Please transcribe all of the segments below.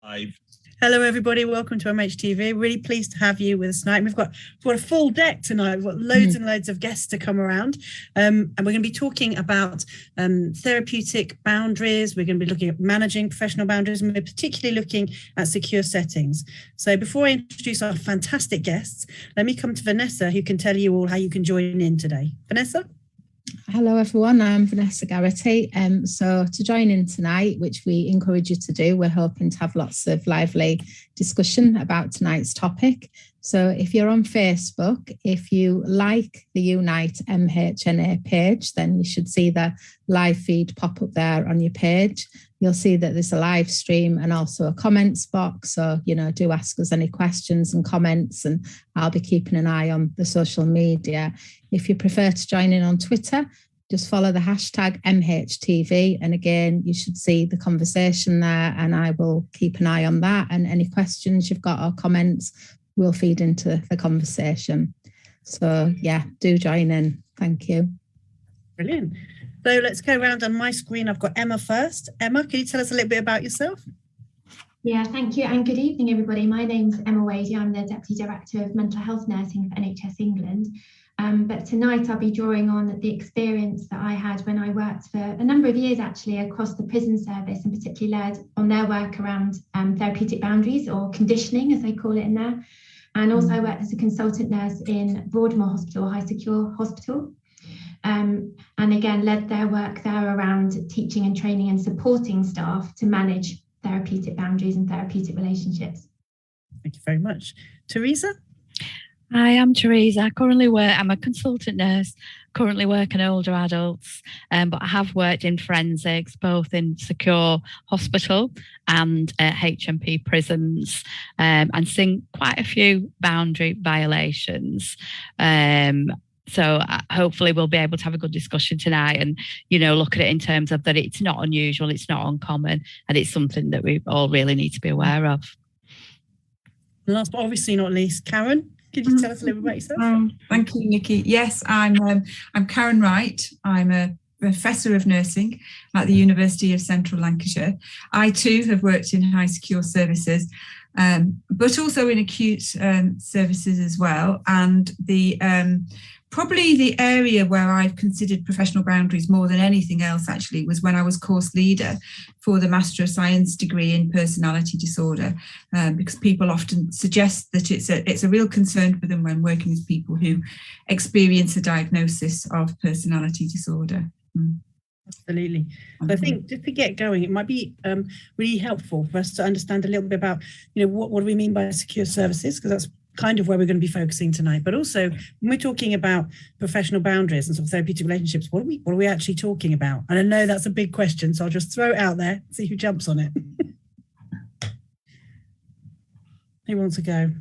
Live. Hello, everybody. Welcome to MHTV. Really pleased to have you with us tonight. We've got a full deck tonight. We've got loads and loads of guests to come around. And we're going to be talking about therapeutic boundaries. We're going to be looking at managing professional boundaries, and we're particularly looking at secure settings. So before I introduce our fantastic guests, let me come to Vanessa, who can tell you all how you can join in today. Vanessa? Hello everyone, I'm Vanessa Garrity. So to join in tonight, which we encourage you to do, we're hoping to have lots of lively discussion about tonight's topic. So if you're on Facebook, if you like the Unite MHNA page, then you should see the live feed pop up there on your page. You'll see that there's a live stream and also a comments box. So, do ask us any questions and comments, and I'll be keeping an eye on the social media. If you prefer to join in on Twitter, just follow the hashtag MHTV. And again, you should see the conversation there, and I will keep an eye on that. And any questions you've got or comments will feed into the conversation. So yeah, do join in. Thank you. Brilliant. So let's go around on my screen. I've got Emma first. Emma, can you tell us a little bit about yourself? Yeah, thank you. And good evening, everybody. My name's Emma Wadey. I'm the Deputy Director of Mental Health Nursing for NHS England. But tonight I'll be drawing on the experience that I had when I worked for a number of years actually across the prison service, and particularly led on their work around therapeutic boundaries, or conditioning as they call it in there. And also I worked as a consultant nurse in Broadmoor Hospital, High Secure Hospital. And again, led their work there around teaching and training and supporting staff to manage therapeutic boundaries and therapeutic relationships. Thank you very much. Teresa? Hi, I'm Teresa. I'm a consultant nurse, currently work in older adults, but I have worked in forensics, both in secure hospital and HMP prisons, and seen quite a few boundary violations. So hopefully we'll be able to have a good discussion tonight and, look at it in terms of that it's not unusual, it's not uncommon, and it's something that we all really need to be aware of. Last but obviously not least, Karen, could you tell us a little bit about yourself? Thank you, Nicky. Yes, I'm Karen Wright. I'm a Professor of Nursing at the University of Central Lancashire. I too have worked in high secure services, but also in acute services as well. And probably the area where I've considered professional boundaries more than anything else actually was when I was course leader for the Master of Science degree in personality disorder, because people often suggest that it's a real concern for them when working with people who experience a diagnosis of personality disorder. Absolutely. So I think just to get going, it might be really helpful for us to understand a little bit about, what do we mean by secure services, because that's kind of where we're going to be focusing tonight. But also, when we're talking about professional boundaries and sort of therapeutic relationships, what are we actually talking about? And I know that's a big question, so I'll just throw it out there, see who jumps on it. Who wants to go?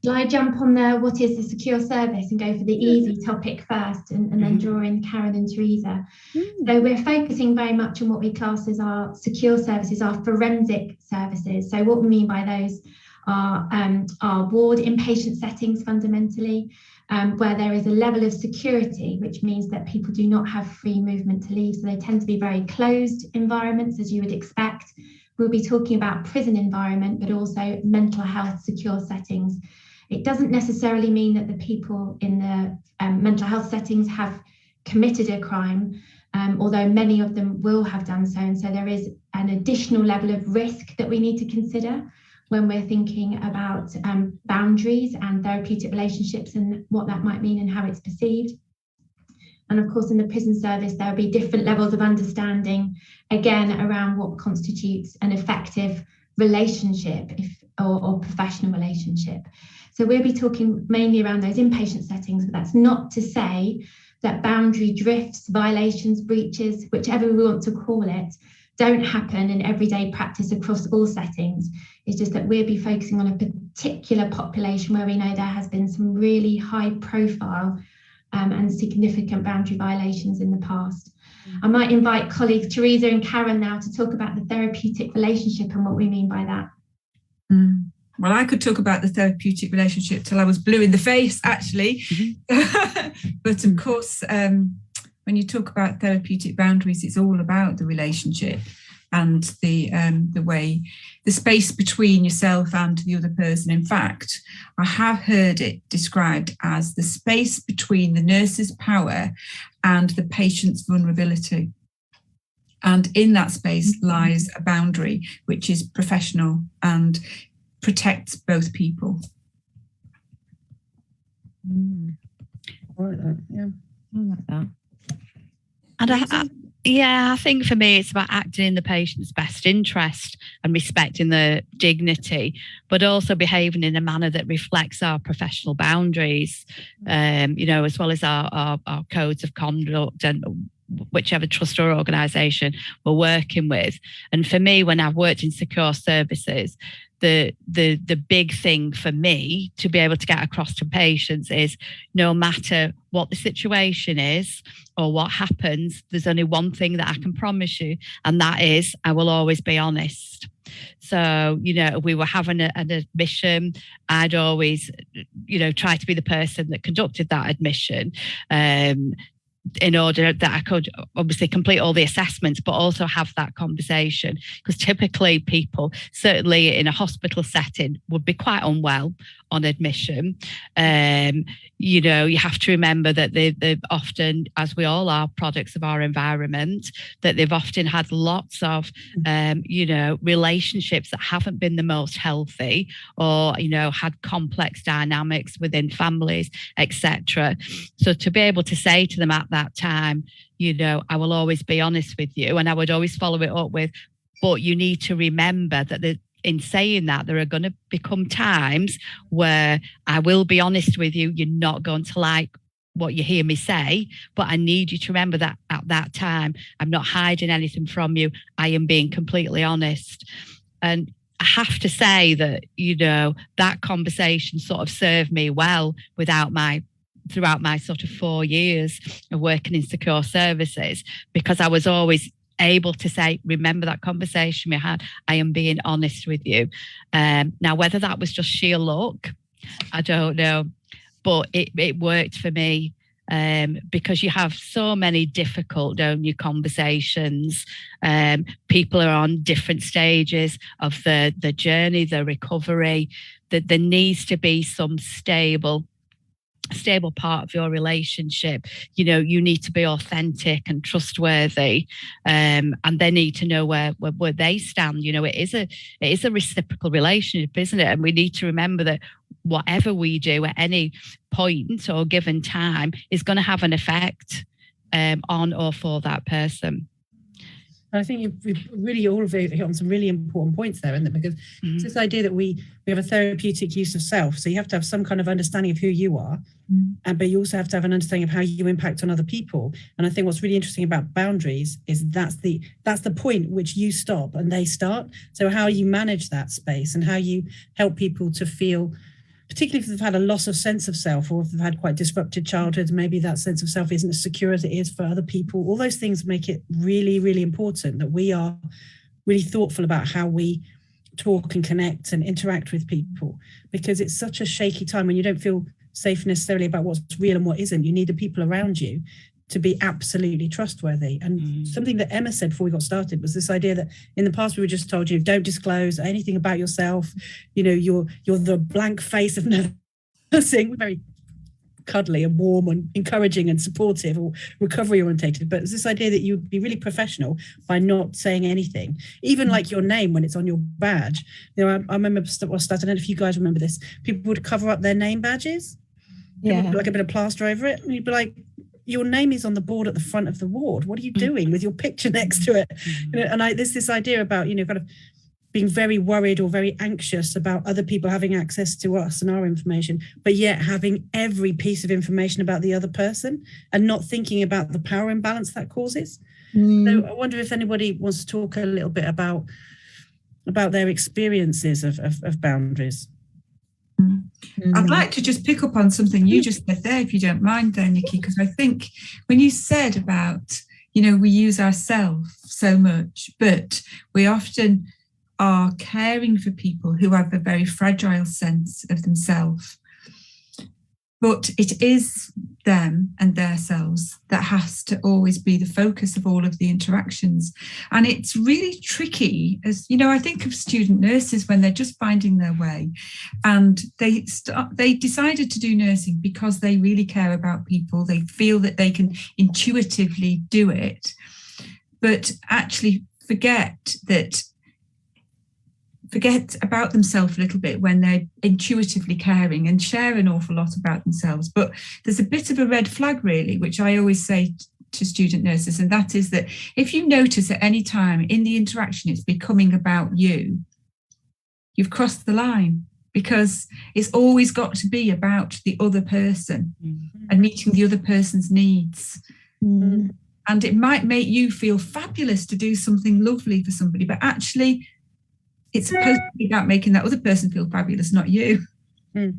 Shall I jump on what is the secure service and go for the easy topic first, and then draw in Karen and Teresa? So we're focusing very much on what we class as our secure services, our forensic services. So what we mean by those are ward inpatient settings fundamentally, where there is a level of security, which means that people do not have free movement to leave. So they tend to be very closed environments, as you would expect. We'll be talking about prison environment, but also mental health secure settings. It doesn't necessarily mean that the people in the mental health settings have committed a crime, although many of them will have done so. And so there is an additional level of risk that we need to consider when we're thinking about boundaries and therapeutic relationships and what that might mean and how it's perceived. And of course, in the prison service, there'll be different levels of understanding, again, around what constitutes an effective relationship or professional relationship. So we'll be talking mainly around those inpatient settings, but that's not to say that boundary drifts, violations, breaches, whichever we want to call it, don't happen in everyday practice across all settings. It's just that we'll be focusing on a particular population where we know there has been some really high profile and significant boundary violations in the past. I might invite colleagues Teresa and Karen now to talk about the therapeutic relationship and what we mean by that. Well, I could talk about the therapeutic relationship till I was blue in the face, actually. But of course, when you talk about therapeutic boundaries, it's all about the relationship. and the space between yourself and the other person. In fact, I have heard it described as the space between the nurse's power and the patient's vulnerability. And in that space lies a boundary, which is professional and protects both people. I like that. Yeah, I like that. And I think for me, it's about acting in the patient's best interest and respecting their dignity, but also behaving in a manner that reflects our professional boundaries, as well as our codes of conduct and whichever trust or organisation we're working with. And for me, when I've worked in secure services, the big thing for me to be able to get across to patients is no matter what the situation is or what happens, there's only one thing that I can promise you, and that is I will always be honest. So, we were having an admission. I'd always, try to be the person that conducted that admission. In order that I could obviously complete all the assessments, but also have that conversation. Because typically people, certainly in a hospital setting, would be quite unwell on admission. You have to remember that they've often, as we all are, products of our environment, that they've often had lots of, relationships that haven't been the most healthy, or, had complex dynamics within families, etc. So to be able to say to them at that time, I will always be honest with you, and I would always follow it up with, but you need to remember that in saying that, there are going to become times where I will be honest with you. You're not going to like what you hear me say, but I need you to remember that at that time, I'm not hiding anything from you. I am being completely honest. And I have to say that, that conversation sort of served me well throughout my sort of 4 years of working in secure services, because I was always able to say, remember that conversation we had, I am being honest with you. Now, whether that was just sheer luck, I don't know, but it worked for me, because you have so many difficult, don't you, conversations. People are on different stages of the journey, the recovery, that there needs to be some stable part of your relationship. You need to be authentic and trustworthy, and they need to know where they stand. It is a reciprocal relationship, isn't it? And we need to remember that whatever we do at any point or given time is going to have an effect on or for that person. I think you've really all of it hit on some really important points there, isn't it? Because it's this idea that we have a therapeutic use of self. So you have to have some kind of understanding of who you are, but you also have to have an understanding of how you impact on other people. And I think what's really interesting about boundaries is that's the point which you stop and they start. So how you manage that space and how you help people to feel, particularly if they've had a loss of sense of self, or if they've had quite disrupted childhood, maybe that sense of self isn't as secure as it is for other people. All those things make it really, really important that we are really thoughtful about how we talk and connect and interact with people, because it's such a shaky time when you don't feel safe necessarily about what's real and what isn't. You need the people around you to be absolutely trustworthy. And something that Emma said before we got started was this idea that in the past we were just told, don't disclose anything about yourself. You're the blank face of nursing. Very cuddly and warm and encouraging and supportive, or recovery orientated. But it's this idea that you'd be really professional by not saying anything, even like your name when it's on your badge. I remember I don't know if you guys remember this. People would cover up their name badges. People would put like a bit of plaster over it, and you'd be like, your name is on the board at the front of the ward. What are you doing with your picture next to it? And there's this idea about, kind of being very worried or very anxious about other people having access to us and our information, but yet having every piece of information about the other person and not thinking about the power imbalance that causes. So I wonder if anybody wants to talk a little bit about their experiences of boundaries. I'd like to just pick up on something you just said there, if you don't mind there, Nicky, because I think when you said about, we use ourselves so much, but we often are caring for people who have a very fragile sense of themselves. But it is them and their selves that has to always be the focus of all of the interactions. And it's really tricky, as you know, I think of student nurses when they're just finding their way, and they decided to do nursing because they really care about people. They feel that they can intuitively do it, but actually forget about themselves a little bit when they're intuitively caring and share an awful lot about themselves. But there's a bit of a red flag, really, which I always say to student nurses, and that is that if you notice at any time in the interaction it's becoming about you, you've crossed the line, because it's always got to be about the other person and meeting the other person's needs. And it might make you feel fabulous to do something lovely for somebody, but actually it's supposed to be about making that other person feel fabulous, not you. I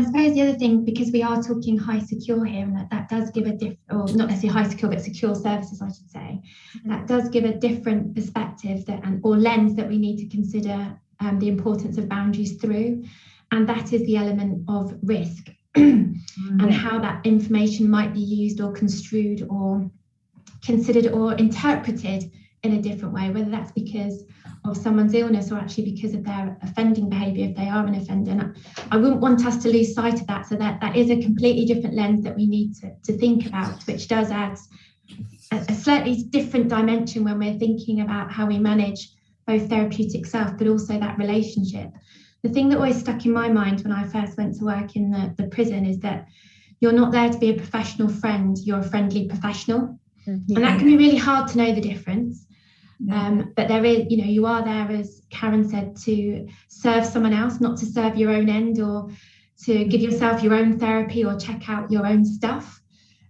suppose the other thing, because we are talking high secure here, and that does give a different, or not necessarily high secure, but secure services, I should say, that does give a different perspective or lens that we need to consider the importance of boundaries through. And that is the element of risk and how that information might be used or construed or considered or interpreted in a different way, whether that's because of someone's illness or actually because of their offending behaviour, if they are an offender. And I wouldn't want us to lose sight of that, so that is a completely different lens that we need to think about, which does add a slightly different dimension when we're thinking about how we manage both therapeutic self, but also that relationship. The thing that always stuck in my mind when I first went to work in the prison is that you're not there to be a professional friend, you're a friendly professional. And that can be really hard to know the difference. But there is, you are there, as Karen said, to serve someone else, not to serve your own end or to give yourself your own therapy or check out your own stuff.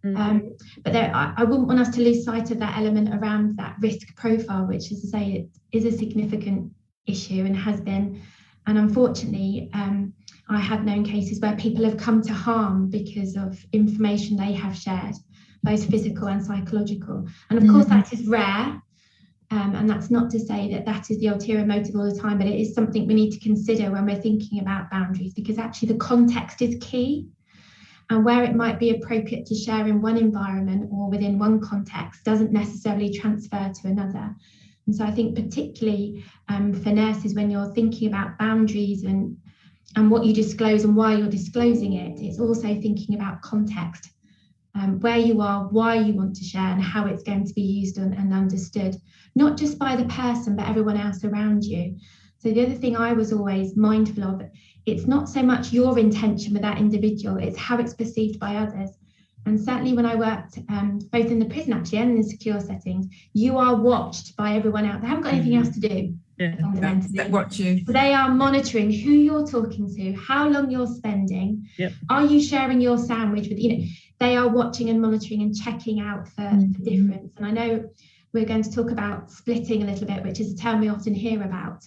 But I wouldn't want us to lose sight of that element around that risk profile, which, as I say, it is a significant issue and has been. And unfortunately, I have known cases where people have come to harm because of information they have shared, both physical and psychological. And of course, that is rare. And that's not to say that is the ulterior motive all the time, but it is something we need to consider when we're thinking about boundaries, because actually the context is key. And where it might be appropriate to share in one environment or within one context doesn't necessarily transfer to another. And so I think particularly for nurses, when you're thinking about boundaries and what you disclose and why you're disclosing it, it's also thinking about context, where you are, why you want to share, and how it's going to be used and understood, not just by the person, but everyone else around you. So the other thing I was always mindful of, it's not so much your intention with that individual, it's how it's perceived by others. And certainly when I worked both in the prison actually and in the secure settings, you are watched by everyone else. They haven't got anything else to do. They watch you. So they are monitoring who you're talking to, how long you're spending. Are you sharing your sandwich with, they are watching and monitoring and checking out for difference. And I know we're going to talk about splitting a little bit, which is a term we often hear about.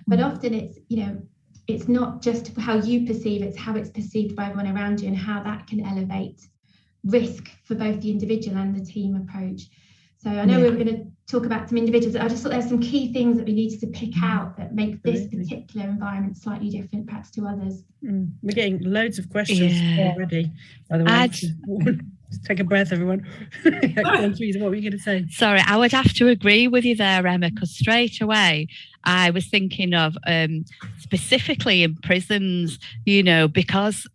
But often it's, it's not just how you perceive, it's how it's perceived by everyone around you and how that can elevate risk for both the individual and the team approach. So I know we were going to talk about some individuals. I just thought there's some key things that we needed to pick out that make this particular environment slightly different perhaps to others. We're getting loads of questions already, by the way. Take a breath, everyone. Teresa, what were you going to say? Sorry, I would have to agree with you there, Emma, because straight away I was thinking of specifically in prisons, because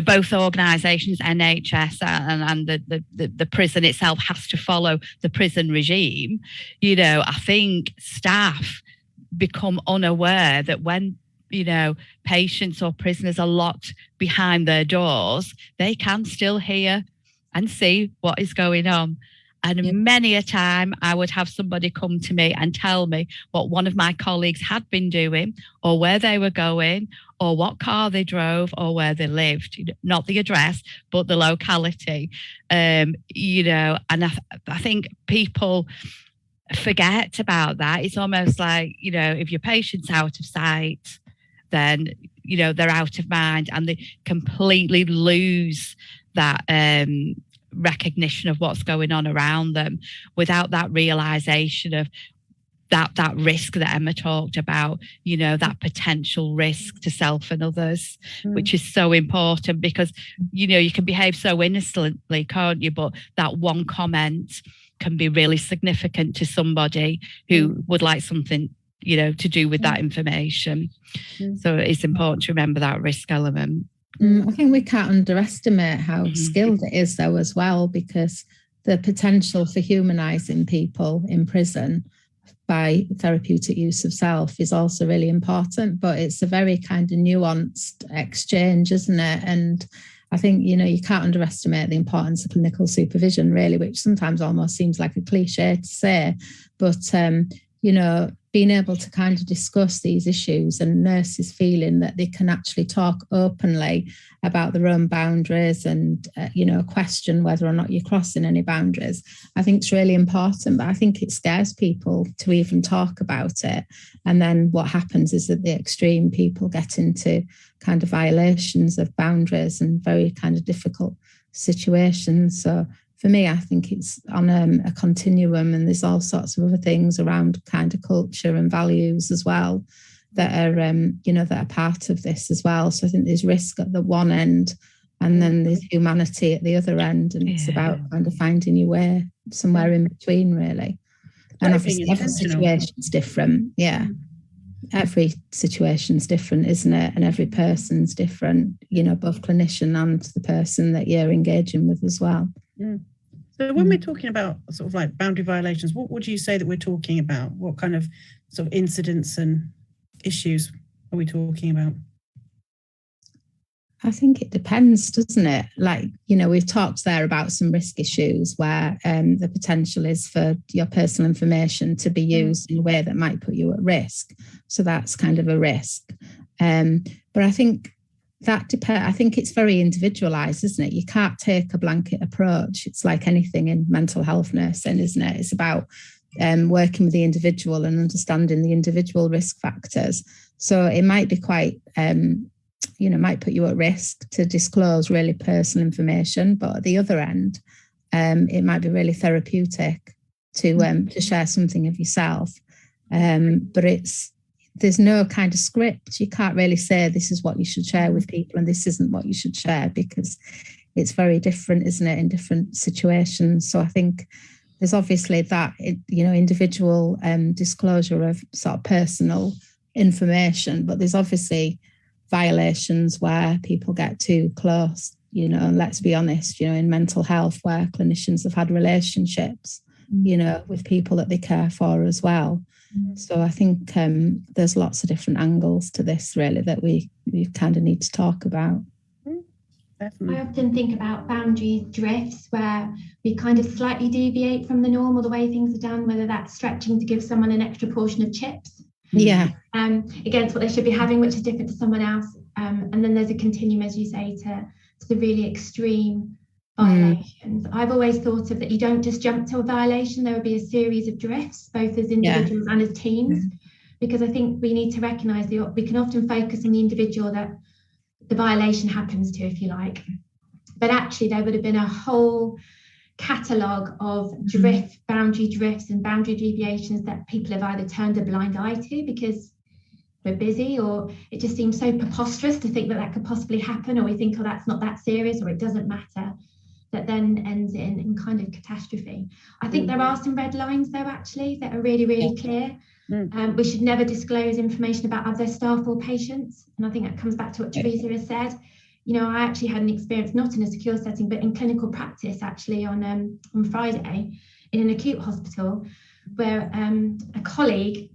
both organisations, NHS and the prison itself, has to follow the prison regime. I think staff become unaware that when patients or prisoners are locked behind their doors, they can still hear and see what is going on. And many a time I would have somebody come to me and tell me what one of my colleagues had been doing, or where they were going, or what car they drove, or where they lived, not the address, but the locality. And I think people forget about that. It's almost like, if your patient's out of sight, then, they're out of mind, and they completely lose that recognition of what's going on around them without that realization of that risk that Emma talked about, you know, that potential risk to self and others, which is so important, because, you know, you can behave so innocently, can't you? But that one comment can be really significant to somebody who would like something, you know, to do with that information. So it's important to remember that risk element. I think we can't underestimate how skilled it is, though, as well, because the potential for humanising people in prison by therapeutic use of self is also really important, but it's a very kind of nuanced exchange, isn't it? And I think, you know, you can't underestimate the importance of clinical supervision, really, which sometimes almost seems like a cliche to say, but, you know, being able to kind of discuss these issues and nurses feeling that they can actually talk openly about their own boundaries and, you know, question whether or not you're crossing any boundaries, I think it's really important. But I think it scares people to even talk about it. And then what happens is at the extreme, people get into kind of violations of boundaries and very kind of difficult situations. So for me, I think it's on a continuum, and there's all sorts of other things around kind of culture and values as well that are, you know, that are part of this as well. So I think there's risk at the one end, and then there's humanity at the other end, and it's about kind of finding your way somewhere in between, really. And obviously every situation's different. Yeah. Every situation's different, isn't it? And every person's different, you know, both clinician and the person that you're engaging with as well. So when we're talking about sort of like boundary violations, what would you say that we're talking about? What kind of sort of incidents and issues are we talking about? I think it depends, doesn't it? Like, you know, we've talked there about some risk issues where the potential is for your personal information to be used in a way that might put you at risk. So that's kind of a risk. But I think that depends. I think it's very individualized, isn't it? You can't take a blanket approach. It's like anything in mental health nursing, isn't it? It's about working with the individual and understanding the individual risk factors. So it might be quite, you know, might put you at risk to disclose really personal information. But at the other end, it might be really therapeutic to share something of yourself. But there's no kind of script. You can't really say this is what you should share with people and this isn't what you should share, because it's very different, isn't it, in different situations. So I think there's obviously that, you know, individual disclosure of sort of personal information, but there's obviously violations where people get too close, you know, and let's be honest, you know, in mental health where clinicians have had relationships, you know, with people that they care for as well. So I think there's lots of different angles to this, really, that we kind of need to talk about. Definitely. I often think about boundary drifts where we kind of slightly deviate from the norm or the way things are done, whether that's stretching to give someone an extra portion of chips. Yeah. Against what they should be having, which is different to someone else. And then there's a continuum, as you say, to the really extreme violations. I've always thought of that you don't just jump to a violation. There would be a series of drifts, both as individuals and as teams, because I think we need to recognise we can often focus on the individual that the violation happens to, if you like. But actually, there would have been a whole catalogue of boundary drifts and boundary deviations that people have either turned a blind eye to because we're busy, or it just seems so preposterous to think that could possibly happen, or we think, oh, that's not that serious, or it doesn't matter, that then ends in kind of catastrophe. I think there are some red lines, though, actually, that are really, really clear. We should never disclose information about other staff or patients. And I think that comes back to what Teresa has said. You know, I actually had an experience, not in a secure setting, but in clinical practice, actually, on Friday in an acute hospital, where a colleague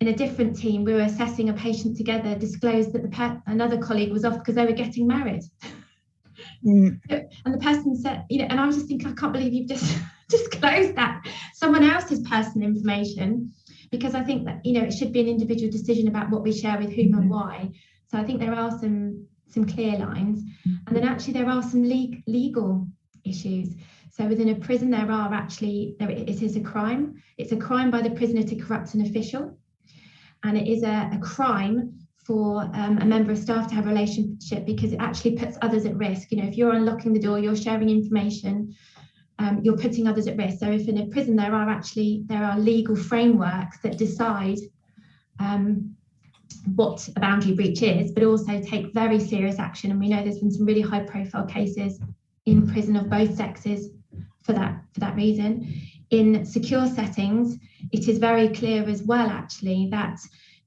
in a different team, we were assessing a patient together, disclosed that another colleague was off because they were getting married. And the person said, you know, and I was just thinking, I can't believe you've just disclosed that someone else's personal information, because I think that, you know, it should be an individual decision about what we share with whom and why. So I think there are some clear lines, and then actually there are some legal issues. So within a prison, it is a crime. It's a crime by the prisoner to corrupt an official, and it is a crime for a member of staff to have a relationship, because it actually puts others at risk. You know, if you're unlocking the door, you're sharing information, you're putting others at risk. So if in a prison there are legal frameworks that decide what a boundary breach is, but also take very serious action. And we know there's been some really high profile cases in prison of both sexes for that reason. In secure settings, it is very clear as well, actually, that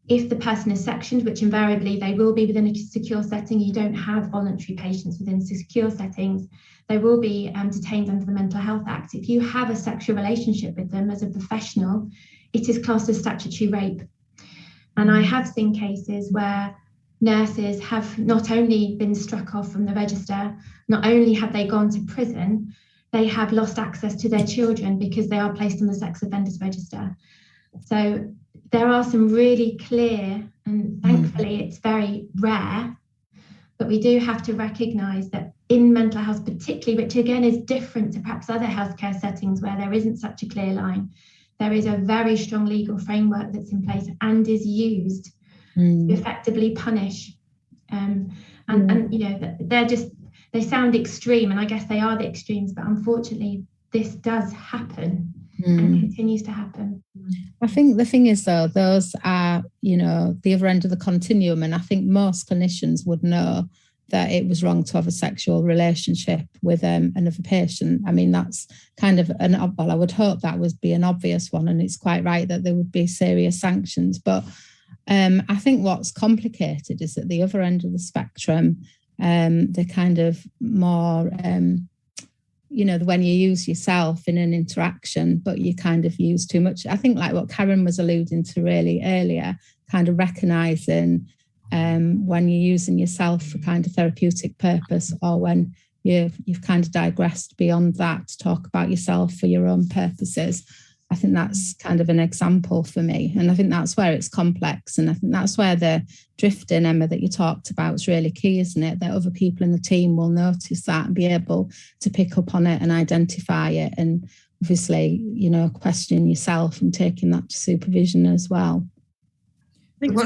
if the person is sectioned, which invariably they will be within a secure setting, you don't have voluntary patients within secure settings, they will be detained under the Mental Health Act. If you have a sexual relationship with them as a professional, it is classed as statutory rape. And I have seen cases where nurses have not only been struck off from the register, not only have they gone to prison, they have lost access to their children because they are placed on the sex offenders register. So there are some really clear, and thankfully it's very rare, but we do have to recognise that in mental health particularly, which again is different to perhaps other healthcare settings where there isn't such a clear line, there is a very strong legal framework that's in place and is used to effectively punish. And you know, they sound extreme, and I guess they are the extremes, but unfortunately this does happen and continues to happen. I think the thing is, though, those are, you know, the other end of the continuum, and I think most clinicians would know that it was wrong to have a sexual relationship with another patient. I mean, that's kind of I would hope that would be an obvious one, and it's quite right that there would be serious sanctions. But I think what's complicated is at the other end of the spectrum, the kind of more, you know, when you use yourself in an interaction, but you kind of use too much. I think like what Karen was alluding to really earlier, kind of recognising when you're using yourself for kind of therapeutic purpose, or when you've kind of digressed beyond that to talk about yourself for your own purposes. I think that's kind of an example for me. And I think that's where it's complex. And I think that's where the drifting, Emma, that you talked about is really key, isn't it? That other people in the team will notice that and be able to pick up on it and identify it. And obviously, you know, questioning yourself and taking that to supervision as well. I think go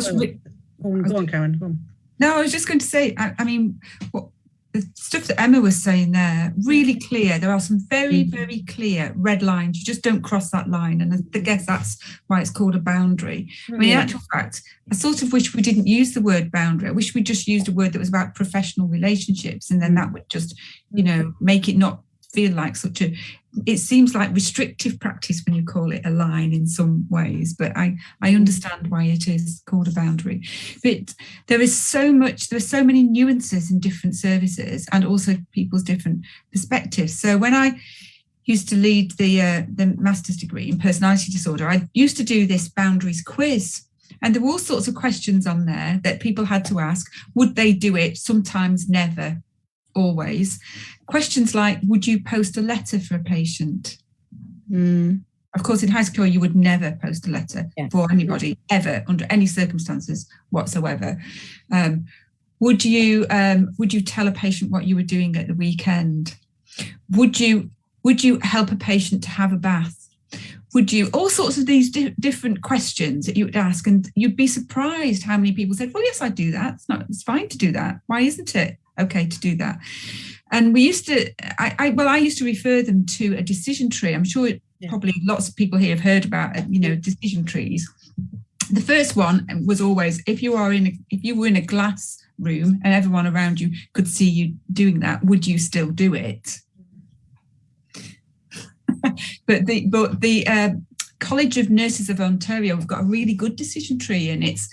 on, Karen. Go on. No, I was just going to say, I mean, the stuff that Emma was saying there, really clear. There are some very, very clear red lines. You just don't cross that line. And I guess that's why it's called a boundary. I mean, in actual fact, I sort of wish we didn't use the word boundary. I wish we just used a word that was about professional relationships. And then that would just, you know, make it not feel like such a, it seems like restrictive practice when you call it a line in some ways, but I understand why it is called a boundary. But there are so many nuances in different services and also people's different perspectives. So when I used to lead the master's degree in personality disorder, I used to do this boundaries quiz. And there were all sorts of questions on there that people had to ask. Would they do it? Sometimes, never. Always. Questions like, would you post a letter for a patient? Of course, in high school, you would never post a letter for anybody, ever, under any circumstances whatsoever. Would you tell a patient what you were doing at the weekend? Would you help a patient to have a bath? Would you, all sorts of these different questions that you would ask, and you'd be surprised how many people said, well, yes, I do that. It's fine to do that. Why isn't it okay to do that? And we used to, I used to refer them to a decision tree. I'm sure probably lots of people here have heard about, decision trees. The first one was always, if you were in a glass room and everyone around you could see you doing that, would you still do it? But the College of Nurses of Ontario have got a really good decision tree, and it's,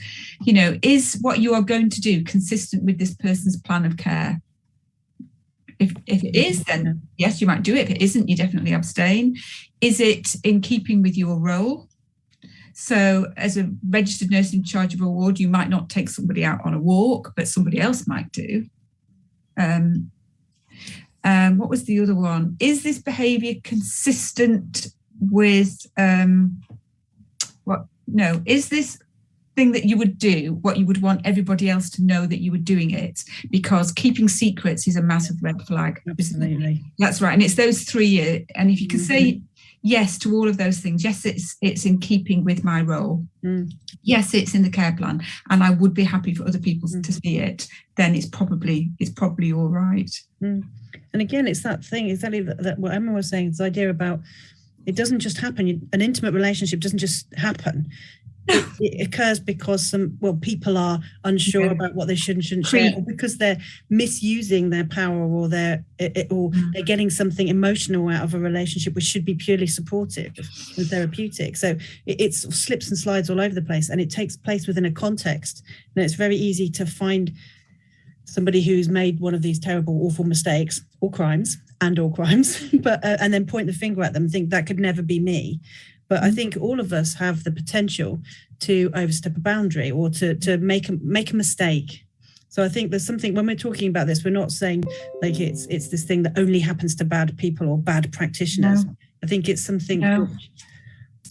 is what you are going to do consistent with this person's plan of care? If it is, then yes, you might do it. If it isn't, you definitely abstain. Is it in keeping with your role? So as a registered nurse in charge of a ward, you might not take somebody out on a walk, but somebody else might do. What was the other one? Is this behaviour consistent with is this thing that you would do what you would want everybody else to know that you were doing it? Because keeping secrets is a massive red flag. Absolutely. That's right. And it's those three. And if you can say yes to all of those things. Yes, it's in keeping with my role. Yes, it's in the care plan, and I would be happy for other people to see it. Then it's probably all right. And again, it's that thing exactly that what Emma was saying. This idea about it doesn't just happen. An intimate relationship doesn't just happen. It occurs because people are unsure about what they should and shouldn't share, or because they're misusing their power, or they're getting something emotional out of a relationship which should be purely supportive and therapeutic. So it slips and slides all over the place, and it takes place within a context. And it's very easy to find somebody who's made one of these terrible, awful mistakes or crimes, but and then point the finger at them and think that could never be me. But I think all of us have the potential to overstep a boundary or to make a mistake. So I think there's something, when we're talking about this, we're not saying like it's this thing that only happens to bad people or bad practitioners. No. I think it's something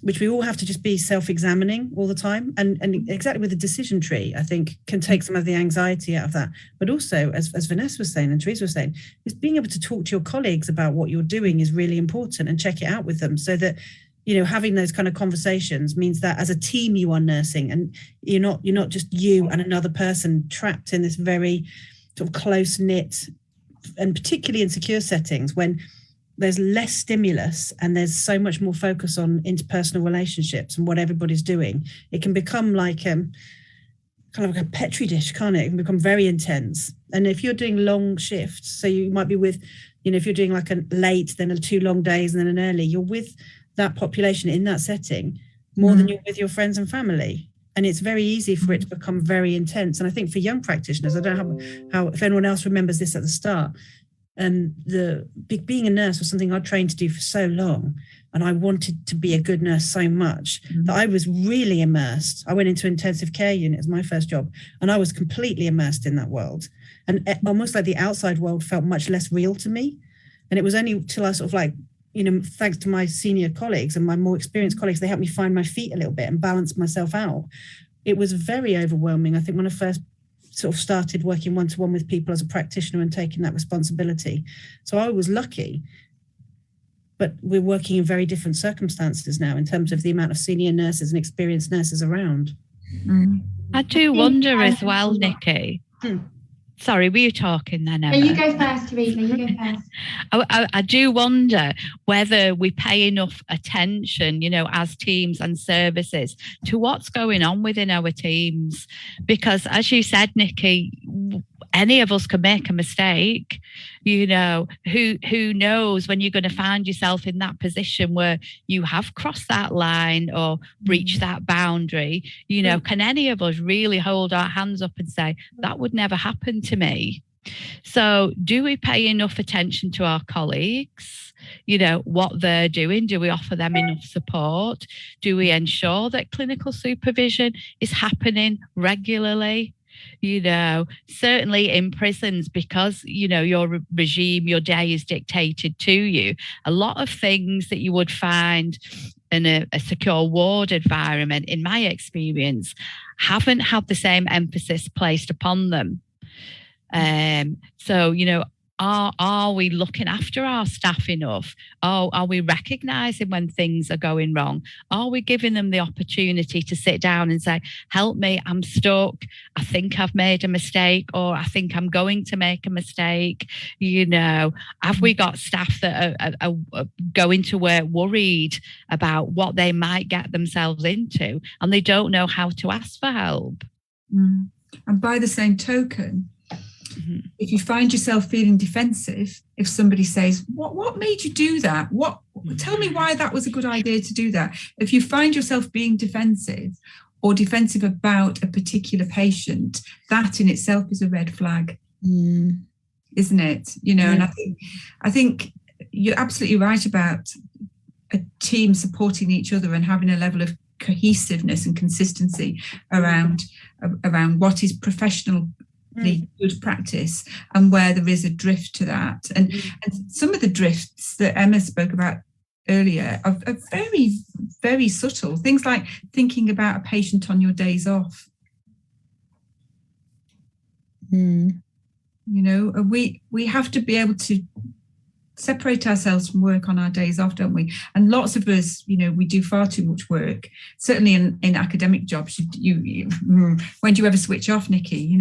which we all have to just be self-examining all the time. And exactly with the decision tree, I think can take some of the anxiety out of that. But also, as Vanessa was saying and Teresa was saying, is being able to talk to your colleagues about what you're doing is really important, and check it out with them, so that having those kind of conversations means that as a team you are nursing, and you're not just you and another person trapped in this very sort of close-knit, and particularly in secure settings when there's less stimulus and there's so much more focus on interpersonal relationships and what everybody's doing. It can become like kind of like a petri dish, can't it? It can become very intense. And if you're doing long shifts, so you might be with, if you're doing like a late, then 2 long days and then an early, you're with that population in that setting more than you're with your friends and family, and it's very easy for it to become very intense. And I think for young practitioners, I don't know how if anyone else remembers this at the start, being a nurse was something I trained to do for so long, and I wanted to be a good nurse so much that I was really immersed. I went into intensive care unit as my first job, and I was completely immersed in that world, and almost like the outside world felt much less real to me. And it was only till I sort of like, thanks to my senior colleagues and my more experienced colleagues, they helped me find my feet a little bit and balance myself out. It was very overwhelming, I think, when I first sort of started working one-to-one with people as a practitioner and taking that responsibility. So I was lucky, but we're working in very different circumstances now in terms of the amount of senior nurses and experienced nurses around. I do wonder as well, Nicky. Sorry, were you talking then, Emma? No, you go first, Teresa. You go first. I do wonder whether we pay enough attention, as teams and services, to what's going on within our teams. Because as you said, Nicky, any of us can make a mistake. Who knows when you're going to find yourself in that position where you have crossed that line or breached that boundary. Can any of us really hold our hands up and say, that would never happen to me? So do we pay enough attention to our colleagues, what they're doing? Do we offer them enough support? Do we ensure that clinical supervision is happening regularly? Certainly in prisons, because, your regime, your day is dictated to you. A lot of things that you would find in a secure ward environment, in my experience, haven't had the same emphasis placed upon them. So, are we looking after our staff enough? Are we recognising when things are going wrong? Are we giving them the opportunity to sit down and say, help me, I'm stuck, I think I've made a mistake, or I think I'm going to make a mistake? Have we got staff that are going to work worried about what they might get themselves into, and they don't know how to ask for help? And by the same token, if you find yourself feeling defensive, if somebody says, what made you do that? Tell me why that was a good idea to do that. If you find yourself being defensive or defensive about a particular patient, that in itself is a red flag, isn't it? And I think you're absolutely right about a team supporting each other and having a level of cohesiveness and consistency around what is professional good practice and where there is a drift to that. And some of the drifts that Emma spoke about earlier are very, very subtle. Things like thinking about a patient on your days off. We have to be able to separate ourselves from work on our days off, don't we? And lots of us, we do far too much work. Certainly in academic jobs, you when do you ever switch off, Nicky?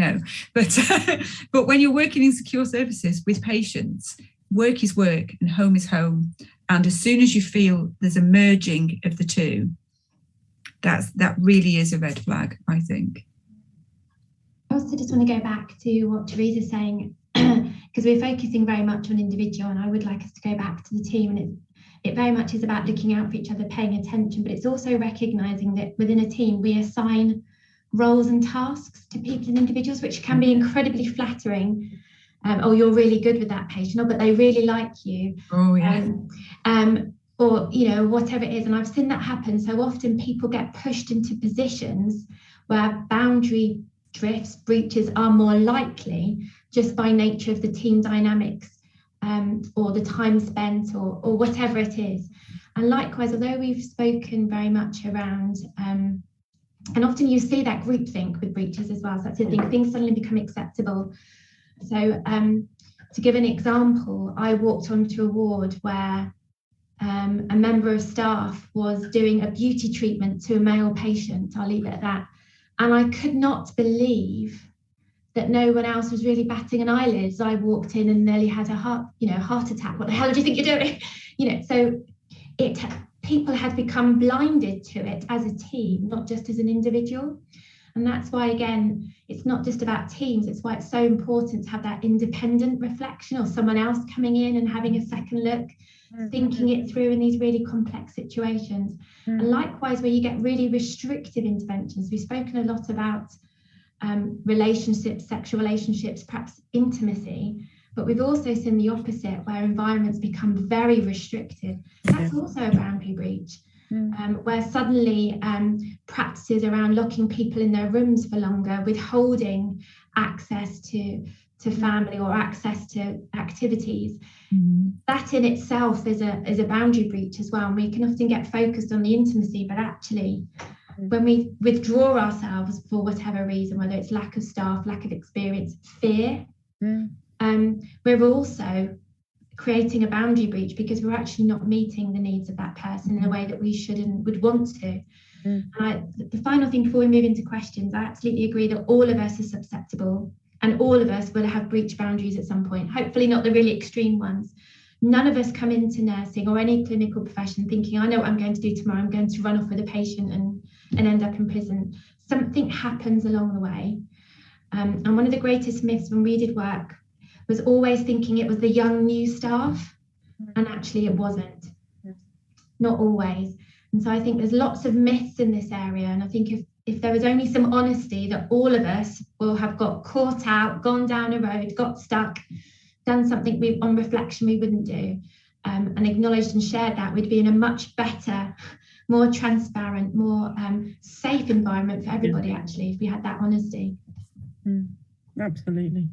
But when you're working in secure services with patients, work is work and home is home. And as soon as you feel there's a merging of the two, that really is a red flag, I think. I also just want to go back to what Teresa's saying, because we're focusing very much on individual, and I would like us to go back to the team. And it very much is about looking out for each other, paying attention, but it's also recognising that within a team we assign roles and tasks to people and individuals, which can be incredibly flattering. Oh, you're really good with that patient, but they really like you. Oh, yeah. Or, whatever it is. And I've seen that happen so often. People get pushed into positions where boundary drifts, breaches are more likely just by nature of the team dynamics, or the time spent, or whatever it is. And likewise, although we've spoken very much around, and often you see that groupthink with breaches as well, so that's the thing, things suddenly become acceptable. So to give an example, I walked onto a ward where a member of staff was doing a beauty treatment to a male patient. I'll leave it at that. And I could not believe that no one else was really batting an eyelid. So I walked in and nearly had a heart attack. What the hell do you think you're doing? So people had become blinded to it as a team, not just as an individual. And that's why, again, it's not just about teams. It's why it's so important to have that independent reflection, or someone else coming in and having a second look, thinking it through in these really complex situations. And likewise, where you get really restrictive interventions. We've spoken a lot about relationships, sexual relationships, perhaps intimacy, but we've also seen the opposite, where environments become very restrictive. That's also a boundary breach. Where suddenly practices around locking people in their rooms for longer, withholding access to family or access to activities, that in itself is a boundary breach as well. And we can often get focused on the intimacy, but actually when we withdraw ourselves for whatever reason, whether it's lack of staff, lack of experience, fear, we're also creating a boundary breach, because we're actually not meeting the needs of that person in a way that we should and would want to. And the final thing before we move into questions, I absolutely agree that all of us are susceptible, and all of us will have breached boundaries at some point, hopefully not the really extreme ones. None of us come into nursing or any clinical profession thinking, I know what I'm going to do tomorrow, I'm going to run off with a patient and end up in prison. Something happens along the way. And one of the greatest myths when we did work was always thinking it was the young new staff, and actually it wasn't. Not always. And so I think there's lots of myths in this area, and I think if there was only some honesty that all of us will have got caught out, gone down a road, got stuck, done something on reflection we wouldn't do, and acknowledged and shared that, we'd be in a much better, more transparent, more safe environment for everybody, actually, if we had that honesty. Absolutely.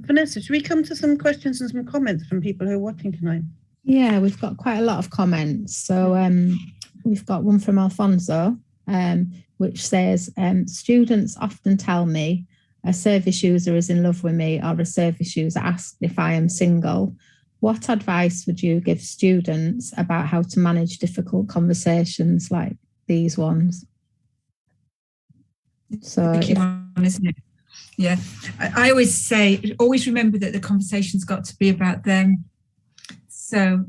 Vanessa, should we come to some questions and some comments from people who are watching tonight? Yeah, we've got quite a lot of comments. So we've got one from Alfonso, which says, students often tell me a service user is in love with me, or a service user asked if I am single. What advice would you give students about how to manage difficult conversations like these ones? So, isn't it? Yeah, I always say, always remember that the conversation's got to be about them. So,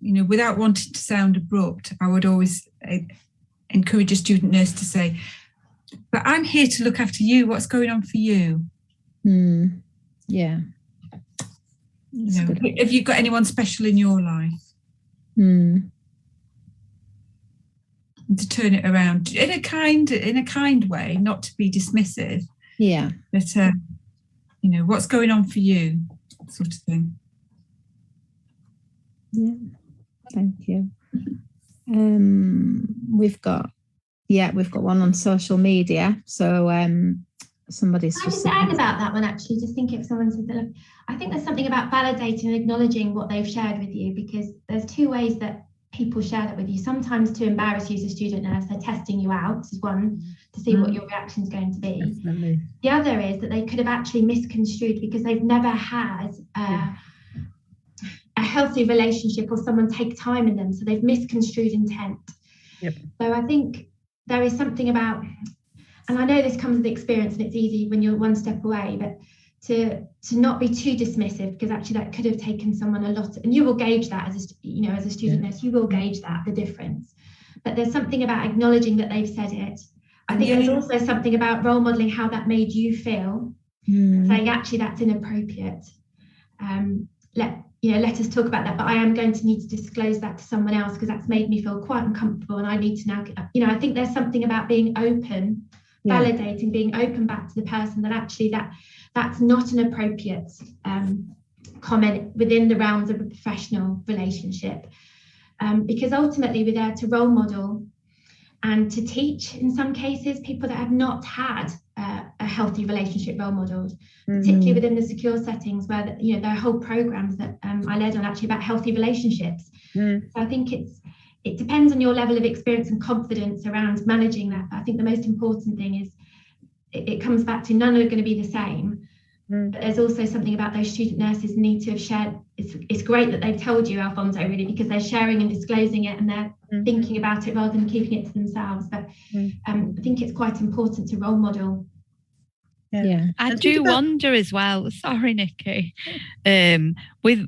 without wanting to sound abrupt, I would always encourage a student nurse to say, but I'm here to look after you. What's going on for you? Yeah. Have you got anyone special in your life? To turn it around in a kind way, not to be dismissive. Yeah. But what's going on for you, sort of thing. Yeah. Thank you. We've got one on social media. So somebody's I just add about that one, actually, just think if someone says that, I think there's something about validating and acknowledging what they've shared with you, because there's two ways that people share that with you. Sometimes to embarrass you as a student nurse, they're testing you out, is one, to see what your reaction is going to be. Definitely. The other is that they could have actually misconstrued, because they've never had a healthy relationship or someone take time in them, so they've misconstrued intent. Yep. So I think there is something about, and I know this comes with experience and it's easy when you're one step away, but to not be too dismissive, because actually that could have taken someone a lot, and you will gauge that as a student nurse, you will gauge that, the difference. But there's something about acknowledging that they've said it. I think there's also something about role modelling how that made you feel, saying actually that's inappropriate. Let us talk about that, but I am going to need to disclose that to someone else because that's made me feel quite uncomfortable, and I need to now, I think there's something about being open, validating, being open back to the person that actually that's not an appropriate comment within the realms of a professional relationship. Because ultimately we're there to role model and to teach, in some cases, people that have not had a healthy relationship role modeled, particularly within the secure settings where there are whole programs that I led on actually about healthy relationships. So I think it depends on your level of experience and confidence around managing that. But I think the most important thing is it comes back to none are going to be the same. But there's also something about those student nurses need to have shared. It's great that they've told you, Alfonso, really, because they're sharing and disclosing it and they're thinking about it rather than keeping it to themselves. But I think it's quite important to role model. Yeah. I do wonder as well, sorry, Nicky, with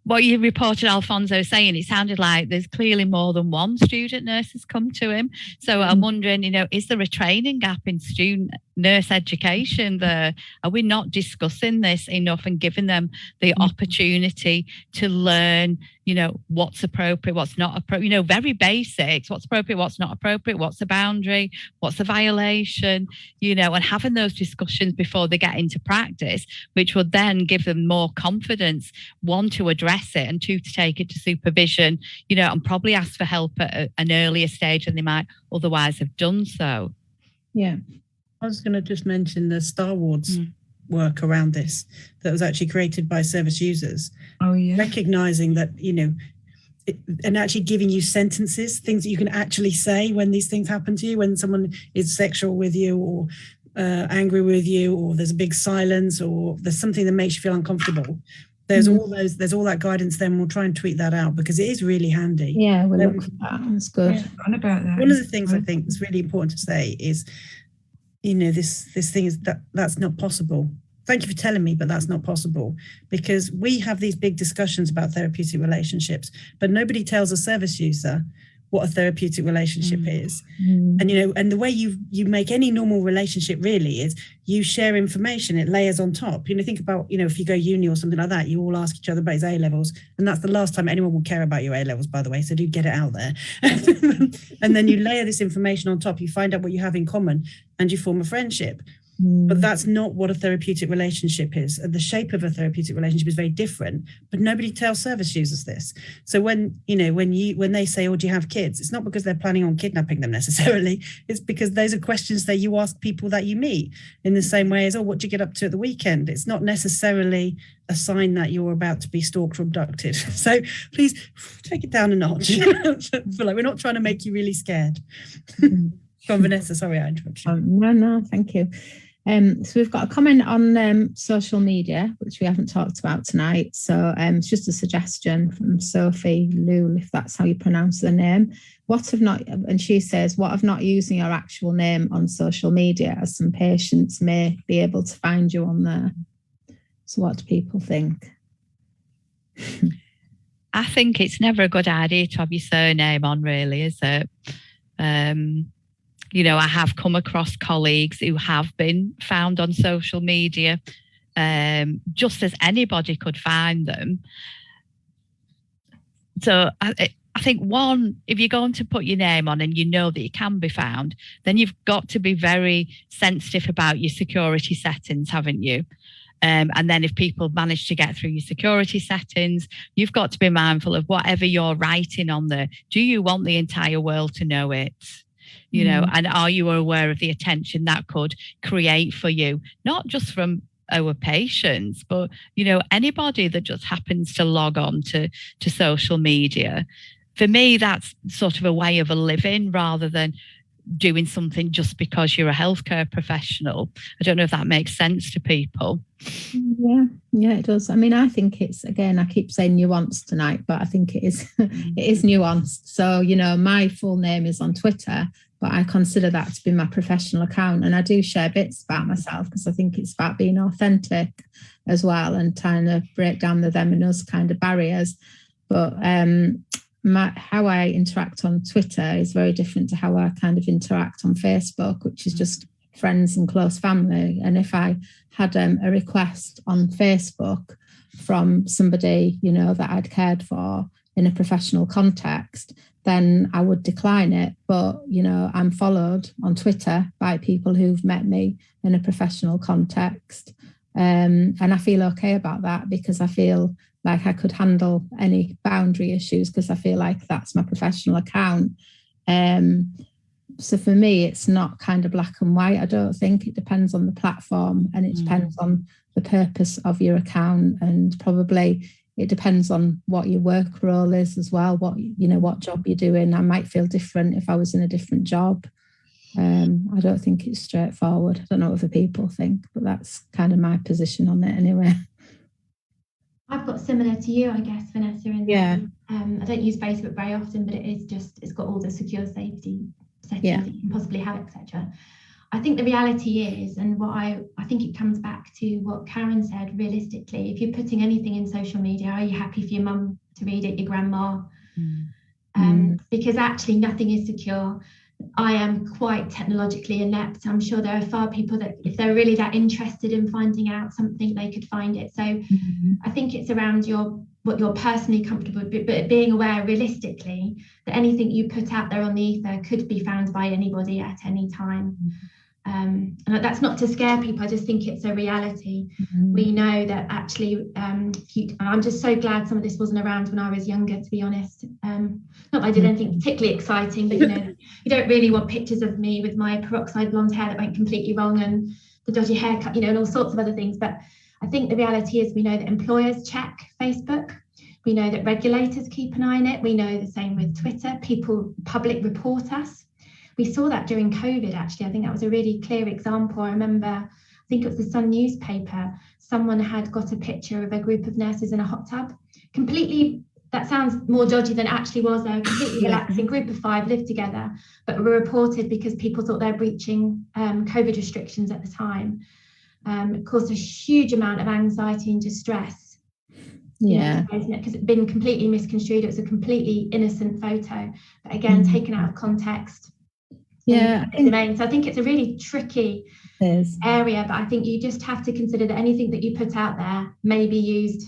what you reported Alfonso saying, it sounded like there's clearly more than one student nurse has come to him. So I'm wondering, is there a training gap in student nurse education there? Are we not discussing this enough and giving them the opportunity to learn, what's appropriate, what's not appropriate, very basics, what's appropriate, what's not appropriate, what's the boundary, what's the violation, and having those discussions before they get into practice, which would then give them more confidence, one, to address it, and two, to take it to supervision, and probably ask for help at an earlier stage than they might otherwise have done so. Yeah. I was going to just mention the Star Wars work around this that was actually created by service users. Oh, yeah. Recognizing that, and actually giving you sentences, things that you can actually say when these things happen to you, when someone is sexual with you or angry with you, or there's a big silence, or there's something that makes you feel uncomfortable. There's all that guidance. Then we'll try and tweet that out because it is really handy. Yeah, we'll look for that. That's good. Yeah. About that. One of the things I think is really important to say is, this thing is that's not possible. Thank you for telling me, but that's not possible, because we have these big discussions about therapeutic relationships, but nobody tells a service user what a therapeutic relationship is. And and the way you make any normal relationship really is you share information, it layers on top. Think about if you go uni or something like that, you all ask each other about his A levels, and that's the last time anyone will care about your A levels, by the way, so do get it out there. And then you layer this information on top, you find out what you have in common, and you form a friendship. But that's not what a therapeutic relationship is. The shape of a therapeutic relationship is very different, but nobody tells service users this. So when they say, "Oh, do you have kids?" It's not because they're planning on kidnapping them necessarily. It's because those are questions that you ask people that you meet, in the same way as, "Oh, what do you get up to at the weekend?" It's not necessarily a sign that you're about to be stalked or abducted. So please take it down a notch. We're not trying to make you really scared. Go on, Vanessa. Sorry, I interrupted you. No, thank you. So we've got a comment on social media, which we haven't talked about tonight. So it's just a suggestion from Sophie Lul, if that's how you pronounce the name. And she says, what of not using your actual name on social media, as some patients may be able to find you on there? So what do people think? I think it's never a good idea to have your surname on, really, is it? I have come across colleagues who have been found on social media, just as anybody could find them. So I think, one, if you're going to put your name on and you know that you can be found, then you've got to be very sensitive about your security settings, haven't you? And then if people manage to get through your security settings, you've got to be mindful of whatever you're writing on there. Do you want the entire world to know it? And are you aware of the attention that could create for you, not just from our patients, but, anybody that just happens to log on to social media? For me, that's sort of a way of a living rather than doing something just because you're a healthcare professional. I don't know if that makes sense to people. Yeah, it does. I mean, I think it's, again, I keep saying nuanced tonight, but I think it is it is nuanced. So, you know, my full name is on Twitter, but I consider that to be my professional account, and I do share bits about myself because I think it's about being authentic as well and trying to break down the them and us kind of barriers. But how I interact on Twitter is very different to how I kind of interact on Facebook, which is just friends and close family. And if I had a request on Facebook from somebody, you know, that I'd cared for in a professional context, then I would decline it. But, you know, I'm followed on Twitter by people who've met me in a professional context. And I feel okay about that because I feel like I could handle any boundary issues because I feel like that's my professional account. So for me, it's not kind of black and white. I don't think. It depends on the platform, and it depends on the purpose of your account, and probably it depends on what your work role is as well, what job you're doing. I might feel different if I was in a different job. I don't think it's straightforward. I don't know what other people think, but that's kind of my position on it anyway. I've got similar to you, I guess, Vanessa. I don't use Facebook very often, but it's got all the secure safety settings that you can possibly have, etc. I think the reality is, and what I think it comes back to what Karen said, realistically, if you're putting anything in social media, are you happy for your mum to read it, your grandma? Because actually nothing is secure. I am quite technologically inept. I'm sure there are far people that if they're really that interested in finding out something, they could find it. So I think it's around what you're personally comfortable with, but being aware realistically that anything you put out there on the ether could be found by anybody at any time. And that's not to scare people. I just think it's a reality. We know that actually, I'm just so glad some of this wasn't around when I was younger, to be honest. Not that I did anything particularly exciting, but you know, you don't really want pictures of me with my peroxide blonde hair that went completely wrong and the dodgy haircut, you know, and all sorts of other things. But I think the reality is we know that employers check Facebook. We know that regulators keep an eye on it. We know the same with Twitter. Public report us. We saw that during COVID, actually. I think that was a really clear example. I remember, I think it was the Sun newspaper, someone had got a picture of a group of nurses in a hot tub. Completely, that sounds more dodgy than it actually was. A completely relaxing group of 5 lived together, but were reported because people thought they were breaching COVID restrictions at the time. It caused a huge amount of anxiety and distress. Because it's been completely misconstrued. It was a completely innocent photo, but again, taken out of context. So I think it's a really tricky area, but I think you just have to consider that anything that you put out there may be used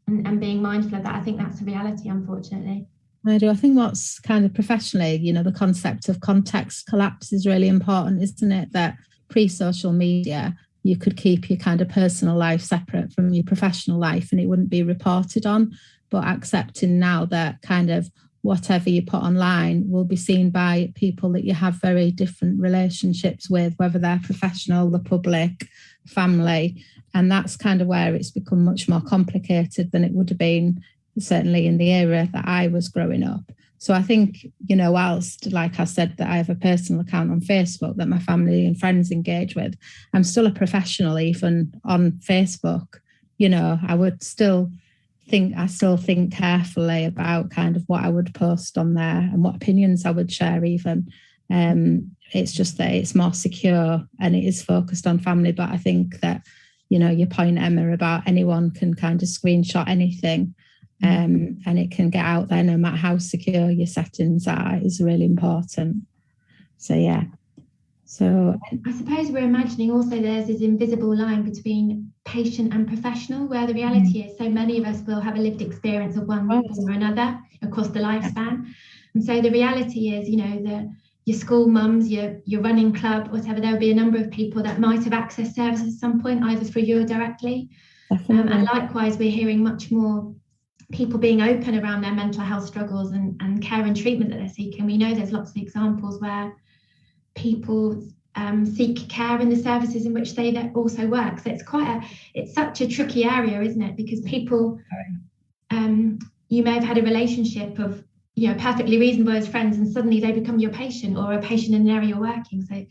and being mindful of that. I think that's a reality, unfortunately. I do. I think what's kind of professionally, you know, the concept of context collapse is really important, isn't it? That pre-social media, you could keep your kind of personal life separate from your professional life and it wouldn't be reported on, but accepting now that kind of whatever you put online will be seen by people that you have very different relationships with, whether they're professional, the public, family. And that's kind of where it's become much more complicated than it would have been, certainly in the era that I was growing up. So I think, you know, whilst, like I said, that I have a personal account on Facebook that my family and friends engage with, I'm still a professional even on Facebook. You know, I still think carefully about kind of what I would post on there and what opinions I would share even. It's just that it's more secure and it is focused on family. But I think that, you know, your point, Emma, about anyone can kind of screenshot anything and it can get out there no matter how secure your settings are is really important. So, yeah. So I suppose we're imagining also there's this invisible line between patient and professional, where the reality is so many of us will have a lived experience of one or another across the lifespan. And so the reality is, you know, your school mums, your running club, whatever, there'll be a number of people that might have accessed services at some point, either through you or directly. And likewise, we're hearing much more people being open around their mental health struggles and care and treatment that they're seeking. We know there's lots of examples where people seek care in the services in which they also work. So it's such a tricky area, isn't it? Because people, you may have had a relationship of perfectly reasonable as friends, and suddenly they become your patient or a patient in an area you're working. So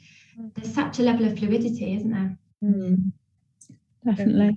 there's such a level of fluidity, isn't there? Definitely.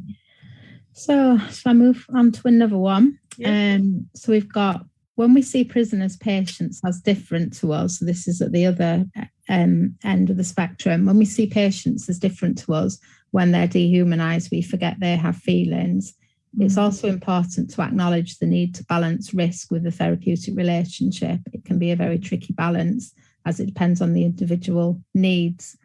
So I move on to another one. Yeah. So we've got, when we see prisoners' patients as different to us, so this is at the other end of the spectrum, when we see patients as different to us, when they're dehumanized, we forget they have feelings. It's also important to acknowledge the need to balance risk with the therapeutic relationship. It can be a very tricky balance as it depends on the individual needs.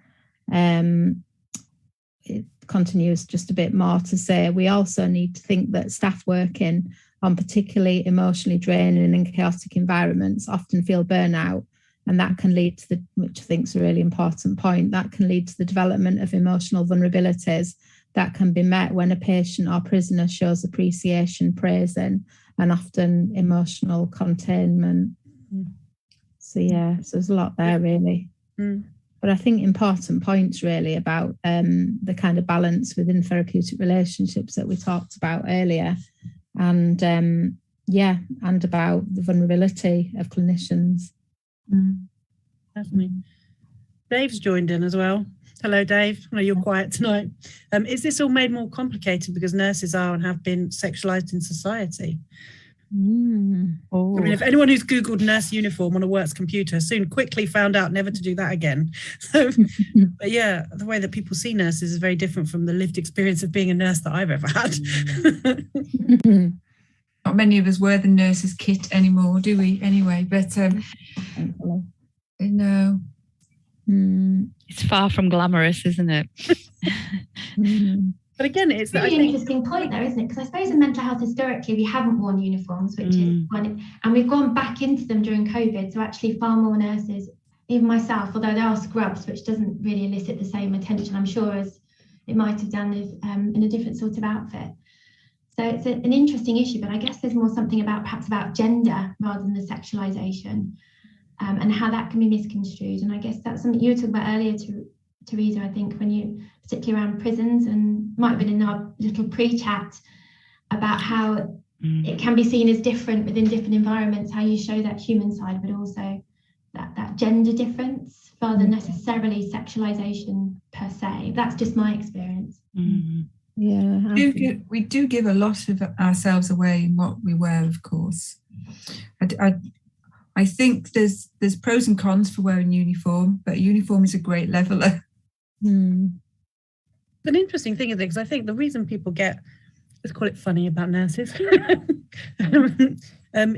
It continues just a bit more to say, we also need to think that staff working on particularly emotionally draining and chaotic environments often feel burnout, and that can lead to which I think is a really important point, that can lead to the development of emotional vulnerabilities that can be met when a patient or prisoner shows appreciation, praising, and often emotional containment. So there's a lot there really. But I think important points really about the kind of balance within therapeutic relationships that we talked about earlier, and and about the vulnerability of clinicians. Definitely. Dave's joined in as well. Hello, Dave. I know you're quiet tonight. Is this all made more complicated because nurses are and have been sexualized in society? I mean, if anyone who's Googled nurse uniform on a works computer soon quickly found out never to do that again. So, but yeah, the way that people see nurses is very different from the lived experience of being a nurse that I've ever had. Not many of us wear the nurse's kit anymore, do we? Anyway, but no. It's far from glamorous, isn't it? But again, it's really an interesting point there, isn't it? Because I suppose in mental health historically we haven't worn uniforms, which is one, and we've gone back into them during COVID. So actually far more nurses, even myself, although there are scrubs, which doesn't really elicit the same attention, I'm sure, as it might have done if, in a different sort of outfit. So it's an interesting issue, but I guess there's more something perhaps about gender rather than the sexualization, and how that can be misconstrued. And I guess that's something you were talking about earlier, Teresa, I think, when you, particularly around prisons, and might have been in our little pre-chat about how it can be seen as different within different environments, how you show that human side, but also that gender difference rather than necessarily sexualization per se. That's just my experience. Yeah, we do give a lot of ourselves away in what we wear, of course. I think there's pros and cons for wearing uniform, but uniform is a great leveler. An interesting thing is because I think the reason people get, let's call it funny about nurses,